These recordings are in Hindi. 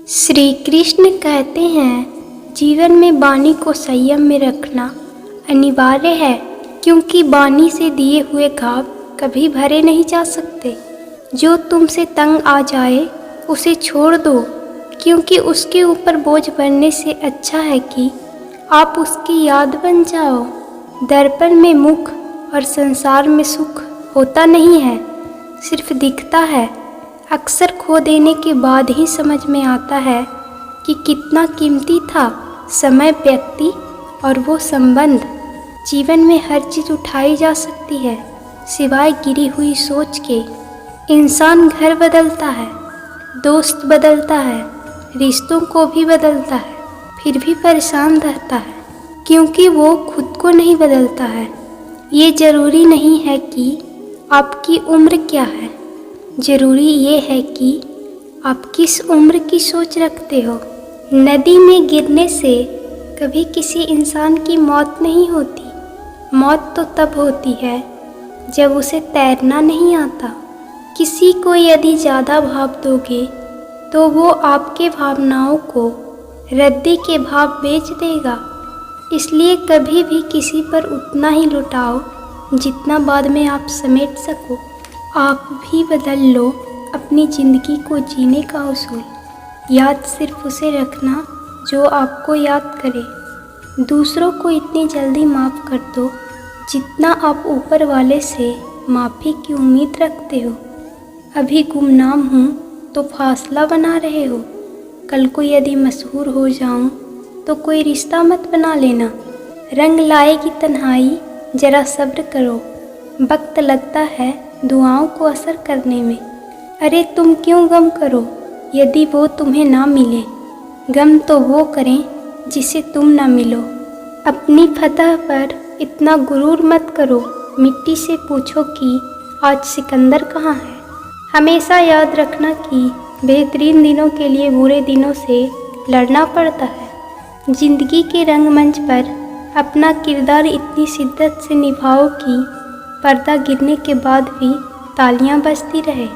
श्री कृष्ण कहते हैं, जीवन में वाणी को संयम में रखना अनिवार्य है, क्योंकि वाणी से दिए हुए घाव कभी भरे नहीं जा सकते। जो तुमसे तंग आ जाए उसे छोड़ दो, क्योंकि उसके ऊपर बोझ बनने से अच्छा है कि आप उसकी याद बन जाओ। दर्पण में मुख और संसार में सुख होता नहीं है, सिर्फ दिखता है। अक्सर खो देने के बाद ही समझ में आता है कि कितना कीमती था समय, व्यक्ति और वो संबंध। जीवन में हर चीज़ उठाई जा सकती है सिवाय गिरी हुई सोच के। इंसान घर बदलता है, दोस्त बदलता है, रिश्तों को भी बदलता है, फिर भी परेशान रहता है क्योंकि वो खुद को नहीं बदलता है। ये ज़रूरी नहीं है कि आपकी उम्र क्या है, ज़रूरी ये है कि आप किस उम्र की सोच रखते हो। नदी में गिरने से कभी किसी इंसान की मौत नहीं होती। मौत तो तब होती है जब उसे तैरना नहीं आता। किसी को यदि ज़्यादा भाव दोगे तो वो आपके भावनाओं को रद्दी के भाव बेच देगा। इसलिए कभी भी किसी पर उतना ही लुटाओ जितना बाद में आप समेट सको। आप भी बदल लो अपनी ज़िंदगी को जीने का उसूल। याद सिर्फ उसे रखना जो आपको याद करे। दूसरों को इतनी जल्दी माफ़ कर दो जितना आप ऊपर वाले से माफ़ी की उम्मीद रखते हो। अभी गुमनाम हूँ तो फासला बना रहे हो। कल को यदि मशहूर हो जाऊँ तो कोई रिश्ता मत बना लेना। रंग लाएगी तन्हाई, ज़रा सब्र करो। वक्त लगता है दुआओं को असर करने में। अरे तुम क्यों गम करो यदि वो तुम्हें ना मिले। गम तो वो करें जिसे तुम ना मिलो। अपनी फतह पर इतना गुरूर मत करो। मिट्टी से पूछो कि आज सिकंदर कहाँ है। हमेशा याद रखना कि बेहतरीन दिनों के लिए बुरे दिनों से लड़ना पड़ता है। जिंदगी के रंगमंच पर अपना किरदार इतनी शिद्दत से निभाओ कि पर्दा गिरने के बाद भी तालियां बजती रहे।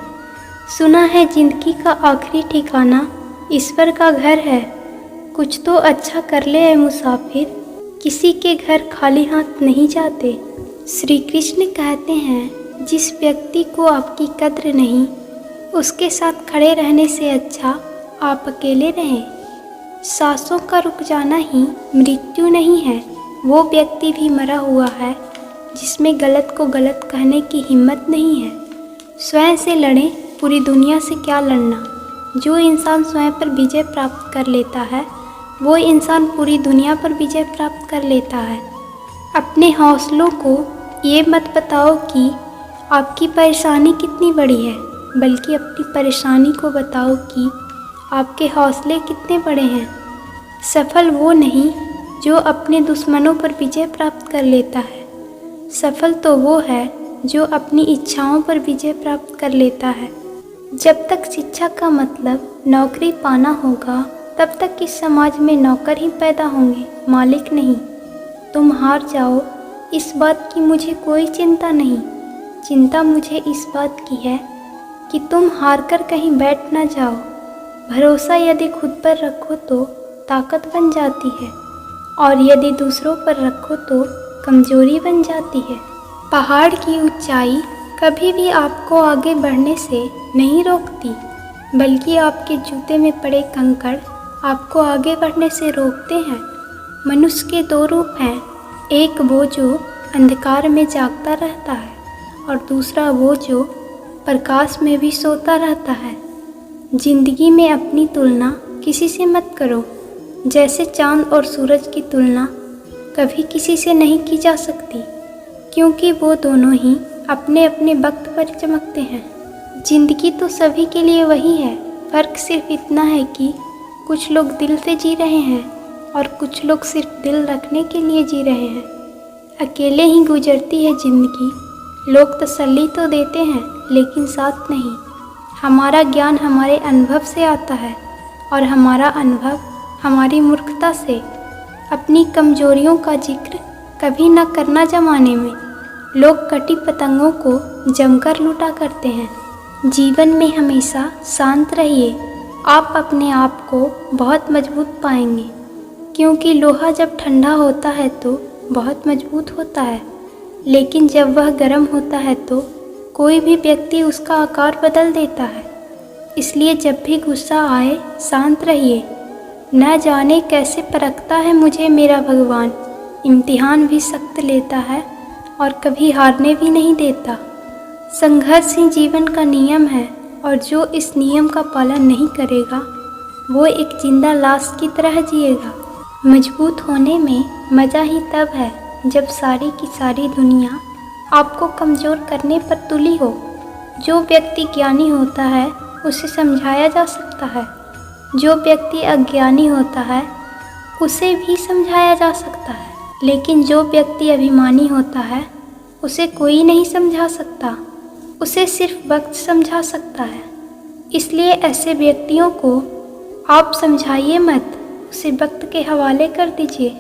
सुना है जिंदगी का आखिरी ठिकाना ईश्वर का घर है। कुछ तो अच्छा कर ले ऐ मुसाफिर, किसी के घर खाली हाथ नहीं जाते। श्री कृष्ण कहते हैं, जिस व्यक्ति को आपकी कद्र नहीं, उसके साथ खड़े रहने से अच्छा आप अकेले रहें। सांसों का रुक जाना ही मृत्यु नहीं है। वो व्यक्ति भी मरा हुआ है जिसमें गलत को गलत कहने की हिम्मत नहीं है। स्वयं से लड़ें, पूरी दुनिया से क्या लड़ना। जो इंसान स्वयं पर विजय प्राप्त कर लेता है वो इंसान पूरी दुनिया पर विजय प्राप्त कर लेता है। अपने हौसलों को ये मत बताओ कि आपकी परेशानी कितनी बड़ी है, बल्कि अपनी परेशानी को बताओ कि आपके हौसले कितने बड़े हैं। सफल वो नहीं जो अपने दुश्मनों पर विजय प्राप्त कर लेता है। सफल तो वो है जो अपनी इच्छाओं पर विजय प्राप्त कर लेता है। जब तक शिक्षा का मतलब नौकरी पाना होगा तब तक इस समाज में नौकर ही पैदा होंगे, मालिक नहीं। तुम हार जाओ इस बात की मुझे कोई चिंता नहीं। चिंता मुझे इस बात की है कि तुम हार कर कहीं बैठ ना जाओ। भरोसा यदि खुद पर रखो तो ताकत बन जाती है, और यदि दूसरों पर रखो तो कमजोरी बन जाती है। पहाड़ की ऊंचाई कभी भी आपको आगे बढ़ने से नहीं रोकती, बल्कि आपके जूते में पड़े कंकड़ आपको आगे बढ़ने से रोकते हैं। मनुष्य के दो रूप हैं, एक वो जो अंधकार में जागता रहता है और दूसरा वो जो प्रकाश में भी सोता रहता है। जिंदगी में अपनी तुलना किसी से मत करो। जैसे चांद और सूरज की तुलना कभी किसी से नहीं की जा सकती, क्योंकि वो दोनों ही अपने अपने वक्त पर चमकते हैं। ज़िंदगी तो सभी के लिए वही है, फ़र्क सिर्फ इतना है कि कुछ लोग दिल से जी रहे हैं और कुछ लोग सिर्फ दिल रखने के लिए जी रहे हैं। अकेले ही गुजरती है ज़िंदगी। लोग तसल्ली तो देते हैं लेकिन साथ नहीं। हमारा ज्ञान हमारे अनुभव से आता है और हमारा अनुभव हमारी मूर्खता से। अपनी कमजोरियों का जिक्र कभी न करना ज़माने में। लोग कटी पतंगों को जमकर लूटा करते हैं। जीवन में हमेशा शांत रहिए, आप अपने आप को बहुत मजबूत पाएंगे, क्योंकि लोहा जब ठंडा होता है तो बहुत मजबूत होता है, लेकिन जब वह गर्म होता है तो कोई भी व्यक्ति उसका आकार बदल देता है। इसलिए जब भी गुस्सा आए शांत रहिए। न जाने कैसे परखता है मुझे मेरा भगवान, इम्तिहान भी सख्त लेता है और कभी हारने भी नहीं देता। संघर्ष ही जीवन का नियम है, और जो इस नियम का पालन नहीं करेगा वो एक जिंदा लाश की तरह जिएगा। मजबूत होने में मज़ा ही तब है जब सारी की सारी दुनिया आपको कमज़ोर करने पर तुली हो। जो व्यक्ति ज्ञानी होता है उसे समझाया जा सकता है, जो व्यक्ति अज्ञानी होता है उसे भी समझाया जा सकता है, लेकिन जो व्यक्ति अभिमानी होता है उसे कोई नहीं समझा सकता, उसे सिर्फ वक्त समझा सकता है। इसलिए ऐसे व्यक्तियों को आप समझाइए मत, उसे वक्त के हवाले कर दीजिए।